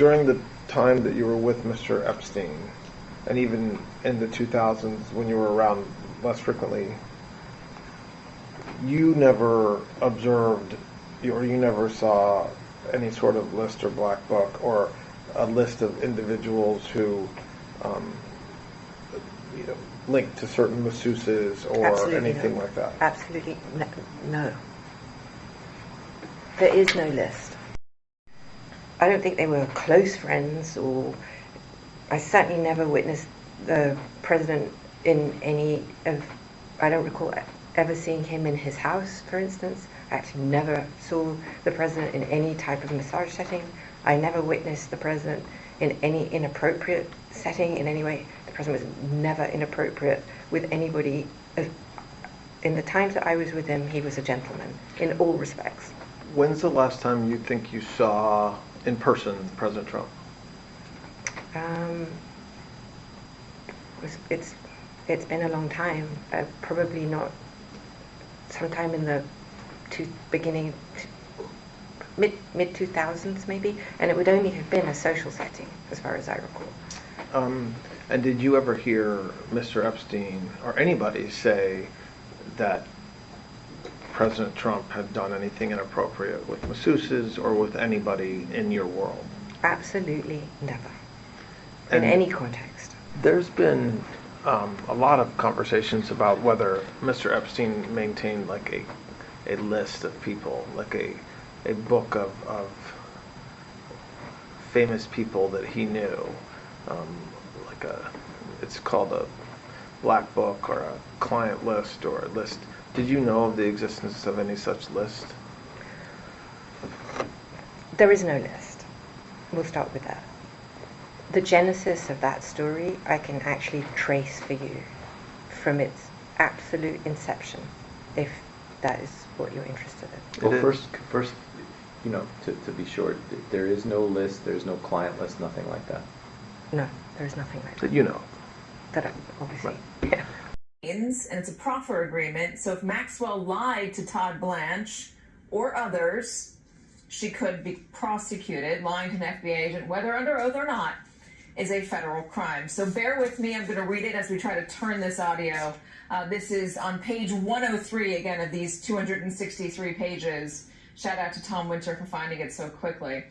during the time that you were with Mr. Epstein, and even in the 2000s when you were around less frequently, you never observed or you never saw any sort of list or black book or a list of individuals who linked to certain masseuses or Absolutely anything no. like that? Absolutely no. There is no list. I don't think they were close friends, or I certainly never witnessed the president in any of, I don't recall ever seeing him in his house, for instance. I actually never saw the president in any type of massage setting. I never witnessed the president in any inappropriate setting in any way. The president was never inappropriate with anybody. In the times that I was with him, he was a gentleman in all respects. When's the last time you think you saw in person President Trump? It's been a long time. Probably not. Sometime in the beginning, mid 2000s maybe, and it would only have been a social setting, as far as I recall. And did you ever hear Mr. Epstein or anybody say that President Trump had done anything inappropriate with masseuses or with anybody in your world? Absolutely never. In any context. There's been a lot of conversations about whether Mr. Epstein maintained like a list of people, like a book of famous people that he knew, it's called a black book or a client list or a list. Did you know of the existence of any such list? There is no list. We'll start with that. The genesis of that story I can actually trace for you from its absolute inception, if that is what you're interested in. Well, first, to be short, there is no list, there's no client list, nothing like that. No, there is nothing like that. That you know. That I obviously, right. Yeah. And it's a proffer agreement, so if Maxwell lied to Todd Blanche or others, she could be prosecuted. Lying to an FBI agent, whether under oath or not, is a federal crime. So bear with me. I'm going to read it as we try to turn this audio. This is on page 103, again, of these 263 pages. Shout out to Tom Winter for finding it so quickly.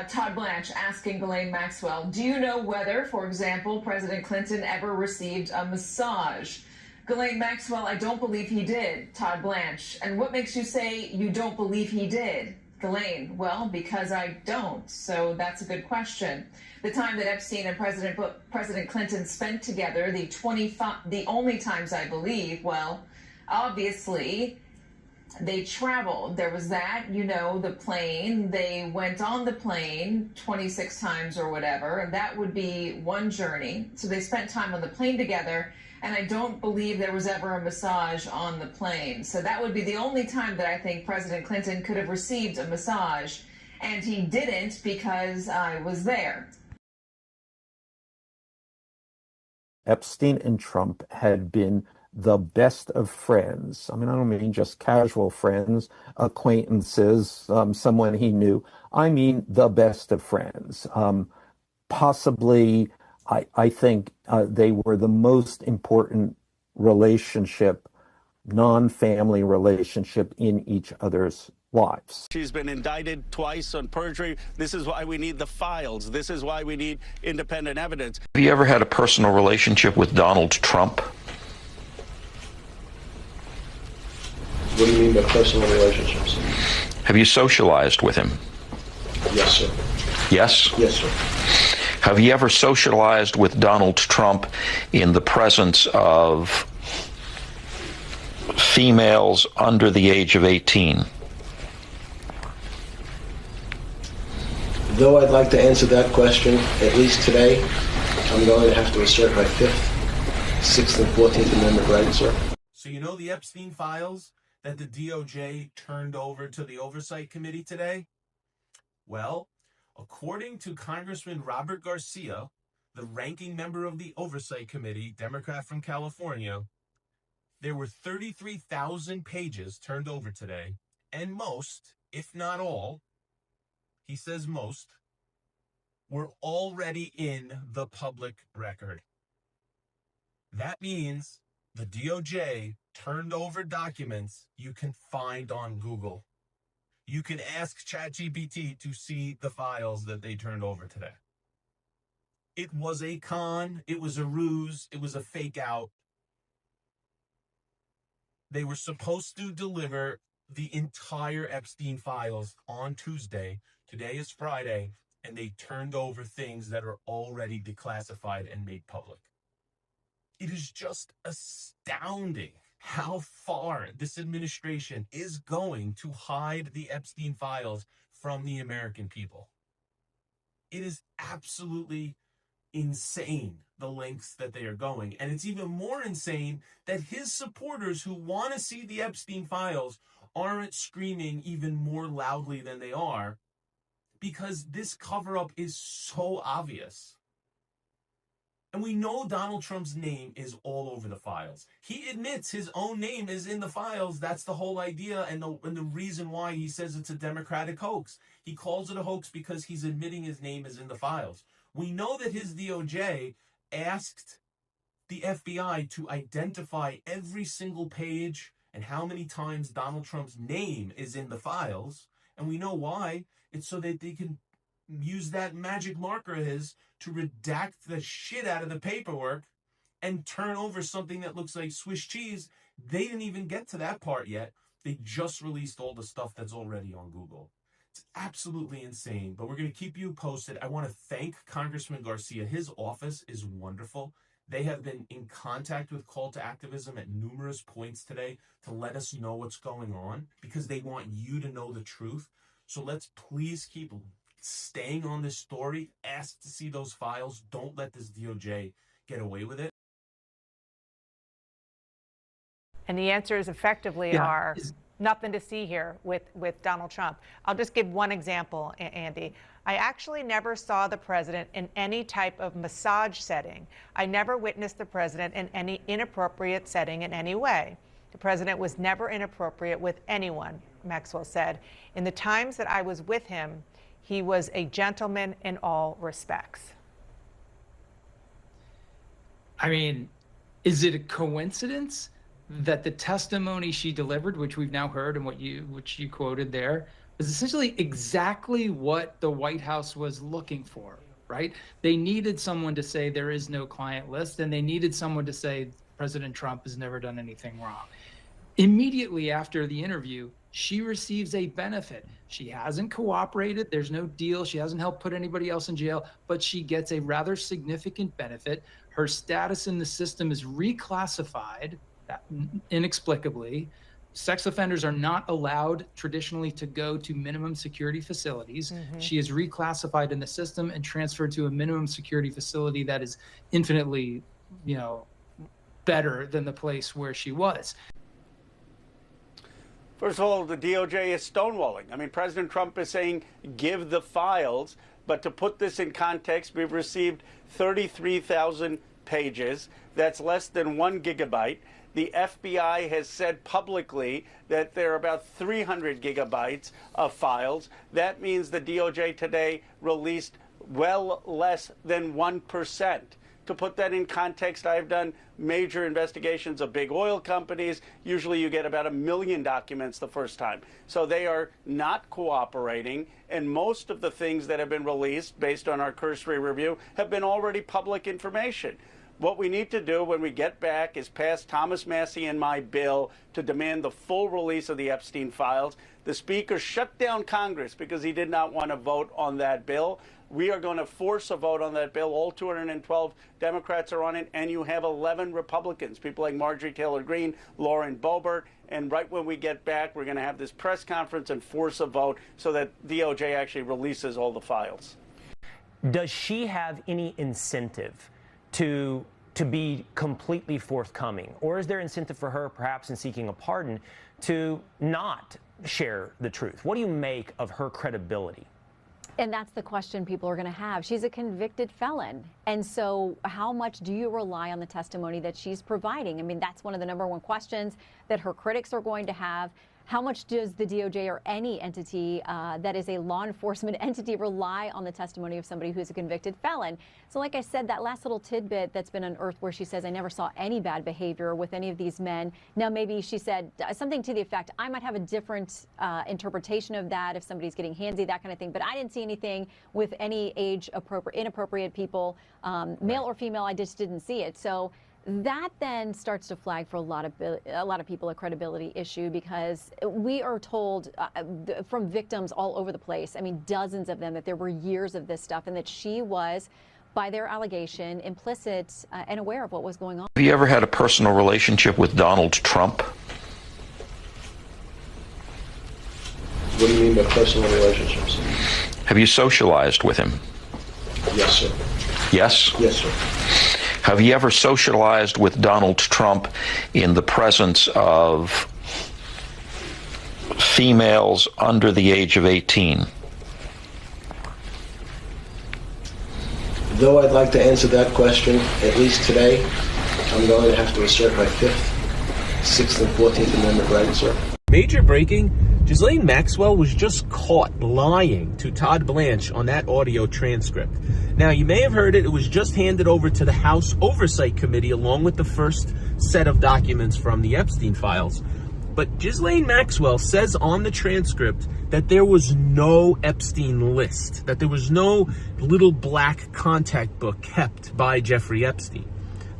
Todd Blanche asking Ghislaine Maxwell, do you know whether, for example, President Clinton ever received a massage? Ghislaine Maxwell, I don't believe he did. Todd Blanche, and what makes you say you don't believe he did? Ghislaine, well, because I don't. So that's a good question. The time that Epstein and President Clinton spent together, the only times I believe, well, obviously, they traveled. There was that, the plane. They went on the plane 26 times or whatever, and that would be one journey. So they spent time on the plane together, and I don't believe there was ever a massage on the plane. So that would be the only time that I think President Clinton could have received a massage, and he didn't because I was there. Epstein and Trump had been the best of friends. I mean, I don't mean just casual friends, acquaintances, someone he knew. I mean the best of friends. Possibly, I think they were the most important relationship, non-family relationship in each other's lives. She's been indicted twice on perjury. This is why we need the files. This is why we need independent evidence. Have you ever had a personal relationship with Donald Trump? What do you mean by personal relationships? Have you socialized with him? Yes, sir. Yes? Yes, sir. Have you ever socialized with Donald Trump in the presence of females under the age of 18? Though I'd like to answer that question, at least today, I'm going to have to assert my 5th, 6th, and 14th Amendment rights, sir. So you know the Epstein files that the DOJ turned over to the Oversight Committee today? Well, according to Congressman Robert Garcia, the ranking member of the Oversight Committee, Democrat from California, there were 33,000 pages turned over today, and most, if not all, he says most, were already in the public record. That means the DOJ turned over documents you can find on Google. You can ask ChatGPT to see the files that they turned over today. It was a con, it was a ruse, it was a fake out. They were supposed to deliver the entire Epstein files on Tuesday. Today is Friday, and they turned over things that are already declassified and made public. It is just astounding how far this administration is going to hide the Epstein files from the American people. It is absolutely insane, the lengths that they are going. And it's even more insane that his supporters who want to see the Epstein files aren't screaming even more loudly than they are, because this cover-up is so obvious. And we know Donald Trump's name is all over the files. He admits his own name is in the files. That's the whole idea and the reason why he says it's a Democratic hoax. He calls it a hoax because he's admitting his name is in the files. We know that his DOJ asked the FBI to identify every single page and how many times Donald Trump's name is in the files. And we know why. It's so that they can use that magic marker of his to redact the shit out of the paperwork and turn over something that looks like Swiss cheese. They didn't even get to that part yet. They just released all the stuff that's already on Google. It's absolutely insane, but we're going to keep you posted. I want to thank Congressman Garcia. His office is wonderful. They have been in contact with Call to Activism at numerous points today to let us know what's going on, because they want you to know the truth. So let's please keep staying on this story. Ask to see those files. Don't let this DOJ get away with it. And the answers effectively are nothing to see here with Donald Trump. I'll just give one example, Andy. I actually never saw the president in any type of massage setting. I never witnessed the president in any inappropriate setting in any way. The president was never inappropriate with anyone, Maxwell said. In the times that I was with him, he was a gentleman in all respects. I mean, is it a coincidence that the testimony she delivered, which we've now heard and which you quoted there, was essentially exactly what the White House was looking for, right? They needed someone to say there is no client list, and they needed someone to say President Trump has never done anything wrong. Immediately after the interview, she receives a benefit. She hasn't cooperated. There's no deal. She hasn't helped put anybody else in jail, but she gets a rather significant benefit. Her status in the system is reclassified inexplicably. Sex offenders are not allowed traditionally to go to minimum security facilities. She is reclassified in the system and transferred to a minimum security facility that is infinitely, better than the place where she was. First of all, the DOJ is stonewalling. I mean, President Trump is saying, give the files. But to put this in context, we've received 33,000 pages. That's less than 1 gigabyte. The FBI has said publicly that there are about 300 gigabytes of files. That means the DOJ today released well less than 1%. To put that in context, I've done major investigations of big oil companies. Usually you get about 1 million documents the first time. So they are not cooperating, and most of the things that have been released based on our cursory review have been already public information. What we need to do when we get back is pass Thomas Massie and my bill to demand the full release of the Epstein files. The Speaker shut down Congress because he did not want to vote on that bill. We are going to force a vote on that bill. All 212 Democrats are on it, and you have 11 Republicans, people like Marjorie Taylor Greene, Lauren Boebert. And right when we get back, we're going to have this press conference and force a vote so that DOJ actually releases all the files. Does she have any incentive to be completely forthcoming? Or is there incentive for her, perhaps in seeking a pardon, to not share the truth? What do you make of her credibility? And that's the question people are going to have. She's a convicted felon. And so how much do you rely on the testimony that she's providing? I mean, that's one of the #1 questions that her critics are going to have. how much does the DOJ or any entity that is a law enforcement entity rely on the testimony of somebody who's a convicted felon? So like I said, that last little tidbit that's been unearthed where she says, I never saw any bad behavior with any of these men. Now, maybe she said something to the effect, I might have a different interpretation of that if somebody's getting handsy, that kind of thing. But I didn't see anything with any inappropriate people, male or female. I just didn't see it. So that then starts to flag for a lot of people a credibility issue, because we are told from victims all over the place, I mean dozens of them, that there were years of this stuff and that she was, by their allegation, implicit and aware of what was going on. Have you ever had a personal relationship with Donald Trump? What do you mean by personal relationships? Have you socialized with him? Yes, sir. Yes? Yes, sir. Have you ever socialized with Donald Trump in the presence of females under the age of 18? Though I'd like to answer that question, at least today, I'm going to have to assert my 5th, 6th, and 14th Amendment rights, sir. Major breaking, Ghislaine Maxwell was just caught lying to Todd Blanche on that audio transcript. Now, you may have heard it was just handed over to the House Oversight Committee along with the first set of documents from the Epstein files. But Ghislaine Maxwell says on the transcript that there was no Epstein list, that there was no little black contact book kept by Jeffrey Epstein.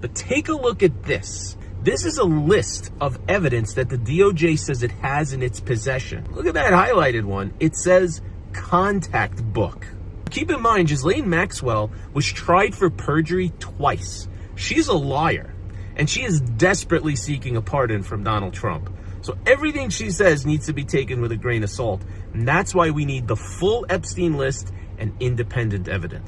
But take a look at this. This is a list of evidence that the DOJ says it has in its possession. Look at that highlighted one. It says contact book. Keep in mind, Ghislaine Maxwell was tried for perjury twice. She's a liar, and she is desperately seeking a pardon from Donald Trump. So everything she says needs to be taken with a grain of salt, and that's why we need the full Epstein list and independent evidence.